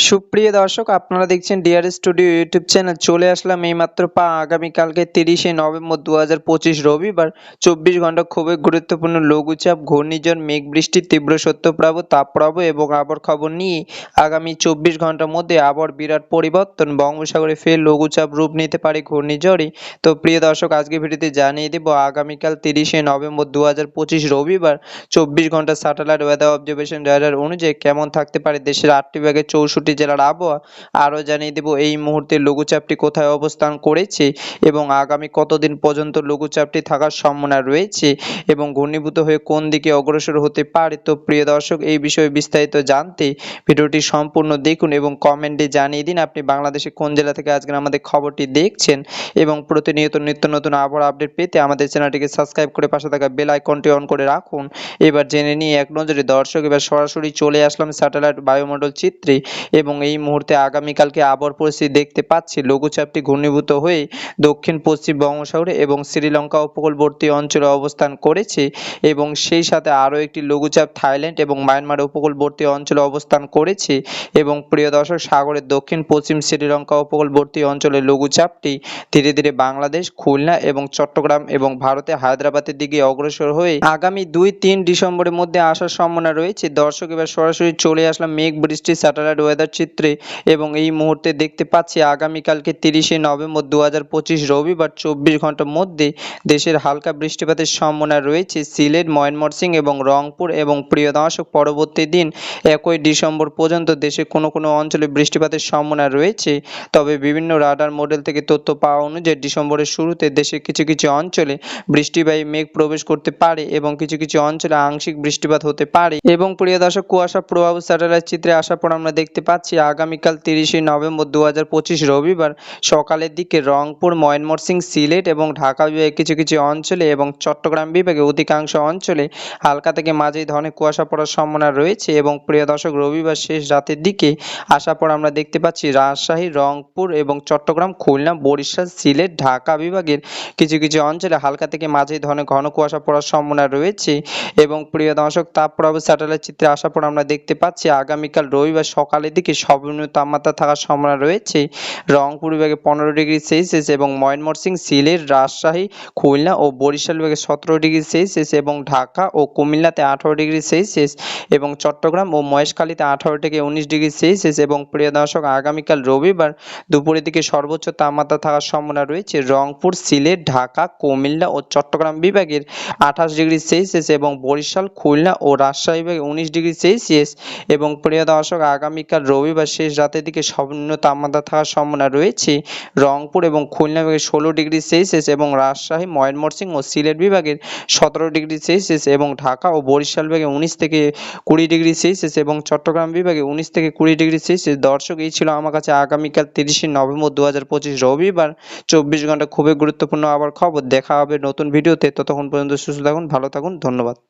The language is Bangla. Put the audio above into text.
সুপ্রিয় দর্শক, আপনারা দেখছেন ডিআর স্টুডিও ইউটিউব চ্যানেল। চলে আসলাম এইমাত্র আগামীকালকে ৩০শে নভেম্বর ২০২৫ রবিবার ২৪ ঘন্টা খুবই গুরুত্বপূর্ণ লঘুচাপ, ঘূর্ণিঝড়, মেঘ বৃষ্টি, তীব্র শৈত্যপ্রবাহ, তাপপ্রবাহ এবং আবহাওয়ার খবর নিয়ে আগামী ২৪ ঘন্টার মধ্যে আবহাওয়ার বিরাট পরিবর্তন, বঙ্গোপসাগরে ফের লঘুচাপ রূপ নিতে পারে ঘূর্ণিঝড়ে। তো প্রিয় দর্শক, আজকে ভিডিওতে জানিয়ে দেব আগামীকাল ৩০শে নভেম্বর ২০২৫ রবিবার ২৪ ঘন্টা স্যাটেলাইট ওয়েদার অবজারভেশন রাডার অনুযায়ী কেমন থাকতে পারে দেশের ৮টি বিভাগের ৬৪ জেলার আবহাওয়া। আরও জানিয়ে দেব এই মুহূর্তে লঘুচাপটি কোথায় অবস্থান করেছে এবং আগামী কতদিন পর্যন্ত লঘুচাপটি থাকার সম্ভাবনা রয়েছে এবং ঘনীভূত হয়ে কোন দিকে অগ্রসর হতে পারে। তো প্রিয় দর্শক, এই বিষয়ে বিস্তারিত জানতে ভিডিওটি সম্পূর্ণ দেখুন এবং কমেন্টে জানিয়ে দিন আপনি বাংলাদেশে কোন জেলা থেকে আজকের আমাদের খবরটি দেখছেন এবং প্রতিনিয়ত নিত্য নতুন আবহাওয়ার আপডেট পেতে আমাদের চ্যানেলটিকে সাবস্ক্রাইব করে পাশে থাকা বেল আইকনটি অন করে রাখুন। এবার জেনে নিয়ে এক নজরে দর্শক, এবার সরাসরি চলে আসলাম স্যাটেলাইট বায়ুমণ্ডল চিত্রে এবং এই মুহূর্তে আগামীকালকে আবহাওয়ার পরিস্থিতি দেখতে পাচ্ছি। লঘুচাপটি ঘনীভূত হয়ে দক্ষিণ পশ্চিম বঙ্গোপসাগরে এবং শ্রীলঙ্কা উপকূলবর্তী অঞ্চলে অবস্থান করেছে এবং সেই সাথে আরও একটি লঘুচাপ থাইল্যান্ড এবং মায়ানমার উপকূলবর্তী অঞ্চলে অবস্থান করেছে এবং প্রিয় দর্শক, সাগরের দক্ষিণ পশ্চিম শ্রীলঙ্কা উপকূলবর্তী অঞ্চলে লঘুচাপটি ধীরে ধীরে বাংলাদেশ, খুলনা এবং চট্টগ্রাম এবং ভারতে হায়দ্রাবাদের দিকে অগ্রসর হয়ে আগামী ২-৩ ডিসেম্বরের মধ্যে আসার সম্ভাবনা রয়েছে। দর্শক, এবার সরাসরি চলে আসলাম মেঘ বৃষ্টি স্যাটেলাইট ওয়েদার চিত্রে এবং এই মুহূর্তে দেখতে পাচ্ছি আগামীকালকে ৩০শে নভেম্বর ২০২৫ রবিবার ২৪ ঘন্টার মধ্যে দেশের হালকা বৃষ্টিপাতের সম্ভাবনা রয়েছে সিলেট, ময়মনসিংহ এবং রংপুর এবং প্রিয় দর্শক, পরবর্তী দিন ১ ডিসেম্বর পর্যন্ত দেশের কোনো কোনো অঞ্চলে বৃষ্টিপাতের সম্ভাবনা রয়েছে। তবে বিভিন্ন রাডার মডেল থেকে তথ্য পাওয়া অনুযায়ী ডিসেম্বরের শুরুতে দেশের কিছু কিছু অঞ্চলে বৃষ্টিবাহী মেঘ প্রবেশ করতে পারে এবং কিছু কিছু অঞ্চলে আংশিক বৃষ্টিপাত হতে পারে এবং প্রিয় দর্শক, কুয়াশা প্রভাব স্যাটেলাইট চিত্রে আসার পর আমরা দেখতে পাচ্ছি আগামীকাল ৩০শে নভেম্বর ২০২৫ রবিবার সকালের দিকে রংপুর, ময়মনসিংহ, সিলেট এবং ঢাকা বিভাগের কিছু কিছু অঞ্চলে এবং চট্টগ্রাম বিভাগে অধিকাংশ অঞ্চলে হালকা থেকে মাঝারি ধরনের কুয়াশা পড়ার সম্ভাবনা রয়েছে এবং প্রিয় দর্শক, রবিবার শেষ রাতের দিকে আসার পর আমরা দেখতে পাচ্ছি রাজশাহী, রংপুর এবং চট্টগ্রাম, খুলনা, বরিশাল, সিলেট, ঢাকা বিভাগের কিছু কিছু অঞ্চলে হালকা থেকে মাঝারি ধরনের ঘন কুয়াশা পড়ার সম্ভাবনা রয়েছে এবং প্রিয় দর্শক, তাপপ্রবাহ স্যাটেলাইট চিত্রে আসার পর আমরা দেখতে পাচ্ছি আগামীকাল রবিবার সকালের দিকে সর্বনিম্ন তাপমাত্রা থাকার সম্ভাবনা রয়েছে রংপুর বিভাগে ১৫°C এবং ময়মনসিংহ, সিলেট, রাজশাহী, খুলনা ও বরিশাল বিভাগে ১৭°C এবং ঢাকা ও কুমিল্লাতে ১৮°C এবং চট্টগ্রাম ও মহেশখালীতে ১৮ থেকে ১৯°C এবং প্রিয় দর্শক, আগামীকাল রবিবার দুপুরের দিকে সর্বোচ্চ তাপমাত্রা থাকার সম্ভাবনা রয়েছে রংপুর, সিলেট, ঢাকা, কুমিল্লা ও চট্টগ্রাম বিভাগের ২৮°C এবং বরিশাল, খুলনা ও রাজশাহী বিভাগে ১৯°C এবং প্রিয় দর্শক, আগামীকাল রবিবার শেষ রাতের দিকে সর্বনিম্ন তাপমাত্রা থাকার সম্ভাবনা রয়েছে রংপুর এবং খুলনা বিভাগে ১৬°C এবং রাজশাহী, ময়মনসিংহ ও সিলেট বিভাগের ১৭°C এবং ঢাকা ও বরিশাল বিভাগে ১৯ থেকে ২০°C এবং চট্টগ্রাম বিভাগে ১৯ থেকে ২০°C। দর্শক, এই ছিল আমার কাছে আগামীকাল ৩০শে নভেম্বর ২০২৫ রবিবার ২৪ ঘন্টা খুবই গুরুত্বপূর্ণ আবার খবর। দেখা হবে নতুন ভিডিওতে, ততক্ষণ পর্যন্ত সুস্থ থাকুন, ভালো থাকুন, ধন্যবাদ।